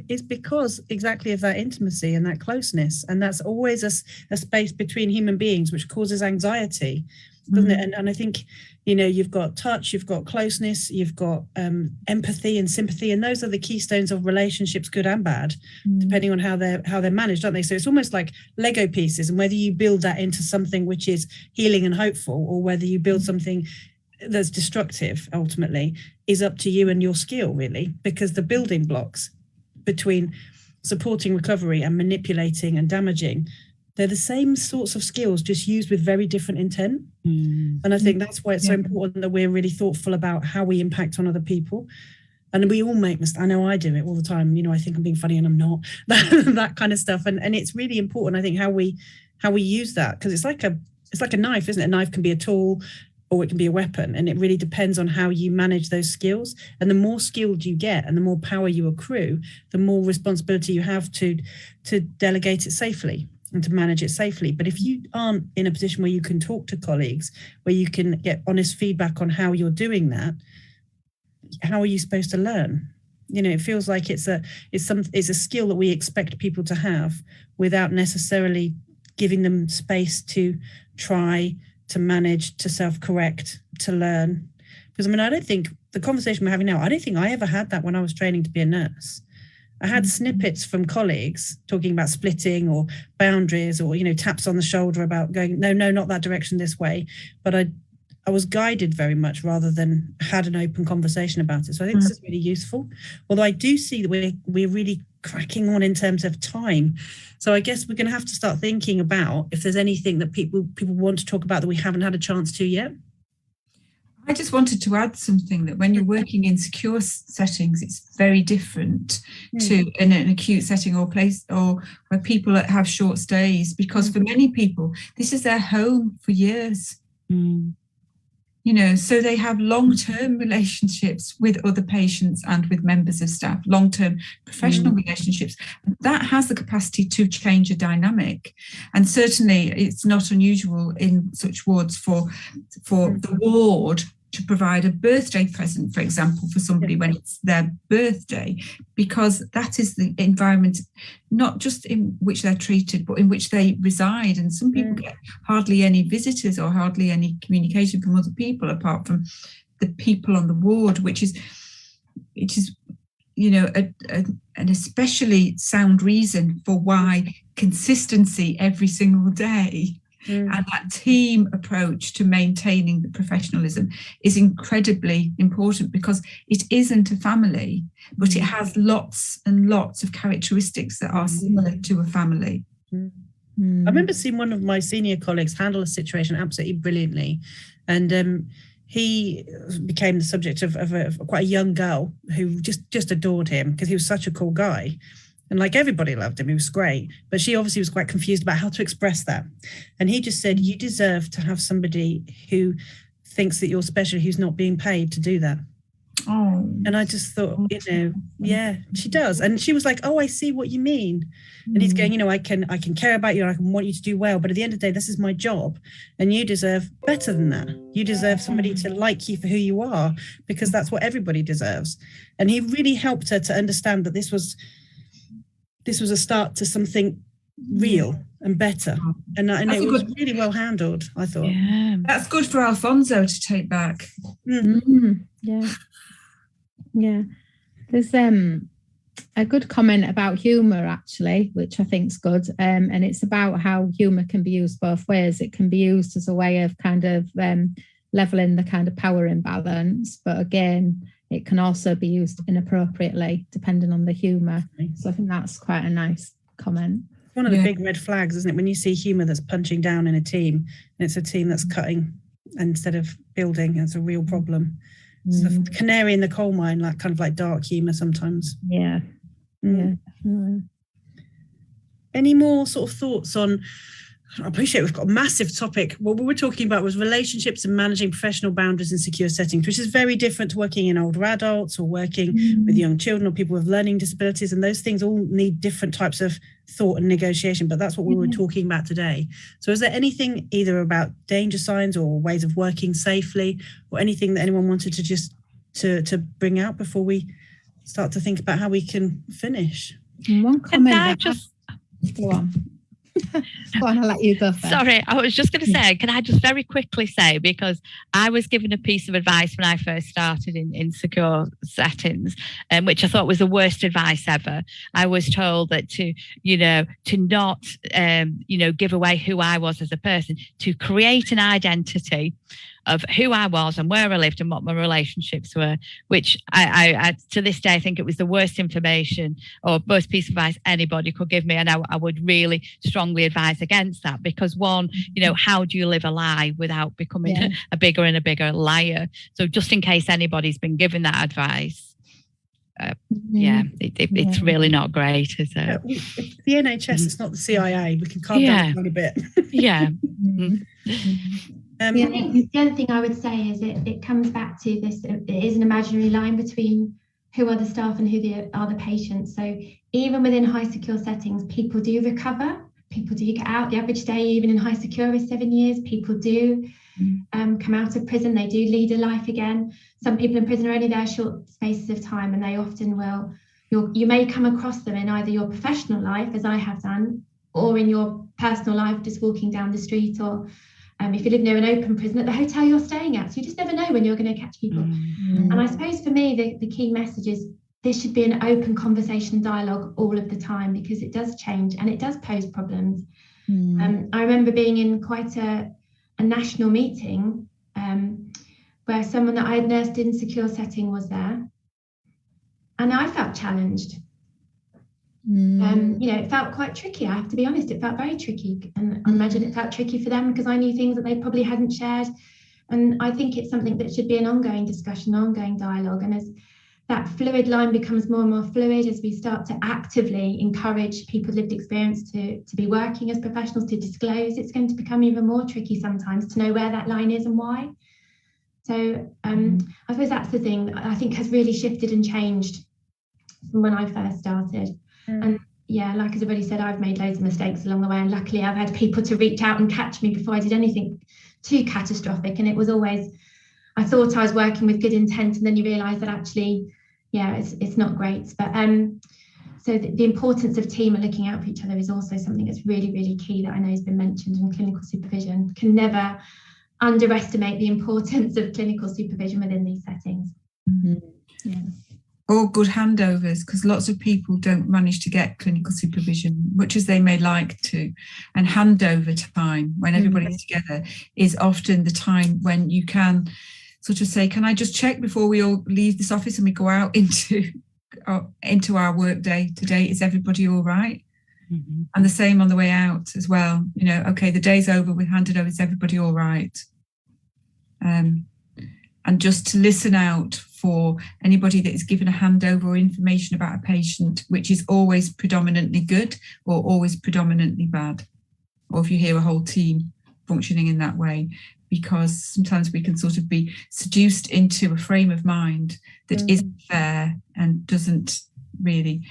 is because exactly of that intimacy and that closeness, and that's always a space between human beings which causes anxiety, doesn't it? And I think, you've got touch, you've got closeness, you've got empathy and sympathy, and those are the keystones of relationships, good and bad, depending on how they're managed, aren't they? So it's almost like Lego pieces, and whether you build that into something which is healing and hopeful, or whether you build something that's destructive, ultimately, is up to you and your skill, really, because the building blocks between supporting recovery and manipulating and damaging, they're the same sorts of skills, just used with very different intent. And I think that's why it's so important that we're really thoughtful about how we impact on other people. And we all make mistakes. I know I do it all the time. I think I'm being funny and I'm not, that kind of stuff. And it's really important, I think, how we use that, because it's like a knife, isn't it? A knife can be a tool or it can be a weapon, and it really depends on how you manage those skills. And the more skilled you get and the more power you accrue, the more responsibility you have to delegate it safely and to manage it safely. But if you aren't in a position where you can talk to colleagues, where you can get honest feedback on how you're doing that, how are you supposed to learn? It feels like it's a skill that we expect people to have without necessarily giving them space to try, to manage, to self-correct, to learn. Because I don't think the conversation we're having now, I don't think I ever had that when I was training to be a nurse. I had snippets from colleagues talking about splitting or boundaries, or, taps on the shoulder about going, no, not that direction, this way. But I was guided very much rather than had an open conversation about it. So I think this is really useful. Although I do see that we're really cracking on in terms of time. So I guess we're going to have to start thinking about if there's anything that people want to talk about that we haven't had a chance to yet. I just wanted to add something, that when you're working in secure settings, it's very different to in an acute setting or place or where people have short stays, because for many people, this is their home for years. You know, so they have long-term relationships with other patients and with members of staff, long-term professional relationships. That has the capacity to change a dynamic. And certainly it's not unusual in such wards for the ward to provide a birthday present, for example, for somebody when it's their birthday, because that is the environment, not just in which they're treated, but in which they reside. And some people get hardly any visitors or hardly any communication from other people apart from the people on the ward, which is you know, an especially sound reason for why consistency every single day and that team approach to maintaining the professionalism is incredibly important, because it isn't a family, but it has lots and lots of characteristics that are similar to a family. I remember seeing one of my senior colleagues handle a situation absolutely brilliantly, and he became the subject of quite a young girl who just adored him because he was such a cool guy. And like, everybody loved him, he was great. But she obviously was quite confused about how to express that. And he just said, you deserve to have somebody who thinks that you're special, who's not being paid to do that. Oh. And I just thought, you know, yeah, she does. And she was like, oh, I see what you mean. And he's going, you know, I can care about you, and I can want you to do well. But at the end of the day, this is my job. And you deserve better than that. You deserve somebody to like you for who you are, because that's what everybody deserves. And he really helped her to understand that this was a start to something real and better. And it was really well handled, I thought. Yeah. That's good for Alfonso to take back. Yeah. There's a good comment about humour, actually, which I think is good. And it's about how humour can be used both ways. It can be used as a way of kind of levelling the kind of power imbalance. But again, it can also be used inappropriately, depending on the humour. So I think that's quite a nice comment. One of the big red flags, isn't it? When you see humour that's punching down in a team, and it's a team that's cutting instead of building, it's a real problem. It's the canary in the coal mine, like kind of like dark humour sometimes. Yeah. Yeah. Any more sort of thoughts on, I appreciate we've got a massive topic. What we were talking about was relationships and managing professional boundaries in secure settings, which is very different to working in older adults or working with young children or people with learning disabilities. And those things all need different types of thought and negotiation, but that's what we were talking about today. So is there anything either about danger signs or ways of working safely, or anything that anyone wanted to just to bring out before we start to think about how we can finish? One comment. Go on. Go on, I'll let you go first. Sorry, I was just going to say, can I just very quickly say, because I was given a piece of advice when I first started in secure settings, which I thought was the worst advice ever. I was told that to not, give away who I was as a person, to create an identity of who I was and where I lived and what my relationships were, which I to this day, I think it was the worst information or worst piece of advice anybody could give me. And I would really strongly advise against that, because one, how do you live a lie without becoming a bigger and a bigger liar? So just in case anybody's been given that advice, it's really not great, is it? It's the NHS, it's not the CIA. We can calm down a bit. The other thing I would say is it comes back to this, it is an imaginary line between who are the staff and who are the patients. So even within high secure settings, people do recover, people do get out. The average day, even in high secure, is 7 years. People do come out of prison, they do lead a life again. Some people in prison are only there short spaces of time, and they often will, you may come across them in either your professional life, as I have done, or in your personal life, just walking down the street, or if you live near an open prison, at the hotel you're staying at. So you just never know when you're going to catch people. And I suppose for me, the key message is this should be an open conversation, dialogue all of the time, because it does change and it does pose problems. I remember being in quite a national meeting where someone that I had nursed in secure setting was there, and I felt challenged. It felt quite tricky, I have to be honest. It felt very tricky, and I imagine it felt tricky for them because I knew things that they probably hadn't shared And I think it's something that should be an ongoing discussion, ongoing dialogue. And as that fluid line becomes more and more fluid, as we start to actively encourage people with lived experience to be working as professionals, to disclose, it's going to become even more tricky sometimes to know where that line is and why. So I suppose that's the thing that I think has really shifted and changed from when I first started. And yeah, like as everybody said, I've made loads of mistakes along the way, and luckily I've had people to reach out and catch me before I did anything too catastrophic. And it was always, I thought I was working with good intent, and then you realise that actually, yeah, it's not great. But so the importance of team and looking out for each other is also something that's really, really key that I know has been mentioned in clinical supervision. Can never underestimate the importance of clinical supervision within these settings. Yeah. Or good handovers, because lots of people don't manage to get clinical supervision, much as they may like to. And handover time, when everybody's together, is often the time when you can sort of say, can I just check before we all leave this office and we go out into our work day today? Is everybody all right? And the same on the way out as well. You know, okay, the day's over, we've handed over, is everybody all right? And just to listen out for anybody that is given a handover or information about a patient, which is always predominantly good or always predominantly bad, or if you hear a whole team functioning in that way, because sometimes we can sort of be seduced into a frame of mind that isn't fair and doesn't really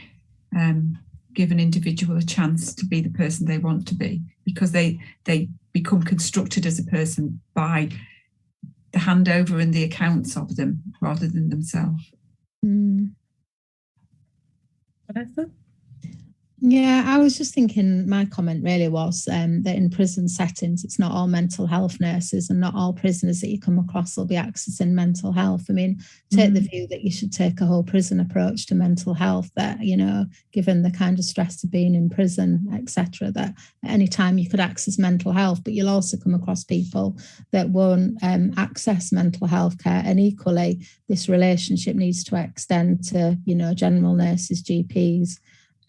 give an individual a chance to be the person they want to be, because they become constructed as a person by the handover and the accounts of them rather than themselves. Vanessa? Yeah, I was just thinking, my comment really was that in prison settings, it's not all mental health nurses and not all prisoners that you come across will be accessing mental health. I mean, take the view that you should take a whole prison approach to mental health, that, you know, given the kind of stress of being in prison, etc., that at any time you could access mental health, but you'll also come across people that won't access mental health care. And equally, this relationship needs to extend to, you know, general nurses, GPs,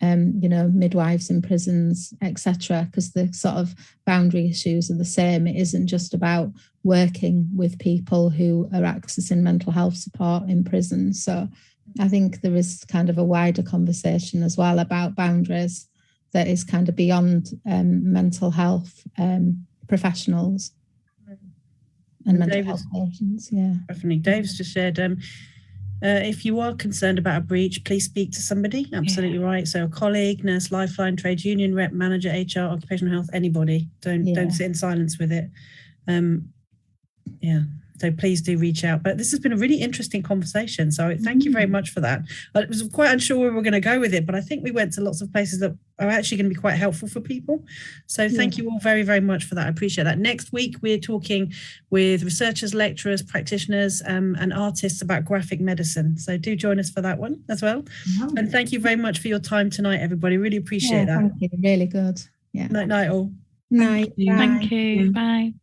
you know, midwives in prisons, etc., because the sort of boundary issues are the same. It isn't just about working with people who are accessing mental health support in prison. So I think there is kind of a wider conversation as well about boundaries that is kind of beyond mental health professionals and mental health patients. Yeah, Definitely. Dave's just shared, if you are concerned about a breach, please speak to somebody. Absolutely right. So a colleague, nurse lifeline, trade union rep, manager, HR, occupational health, anybody. Don't sit in silence with it. So please do reach out. But this has been a really interesting conversation. So thank you very much for that. I was quite unsure where we were going to go with it, but I think we went to lots of places that are actually going to be quite helpful for people. So thank you all very, very much for that. I appreciate that. Next week, we're talking with researchers, lecturers, practitioners, and artists about graphic medicine. So do join us for that one as well. And thank you very much for your time tonight, everybody. Really appreciate that. Thank you. Really good. Yeah. Night all. Night. Thank you. Bye.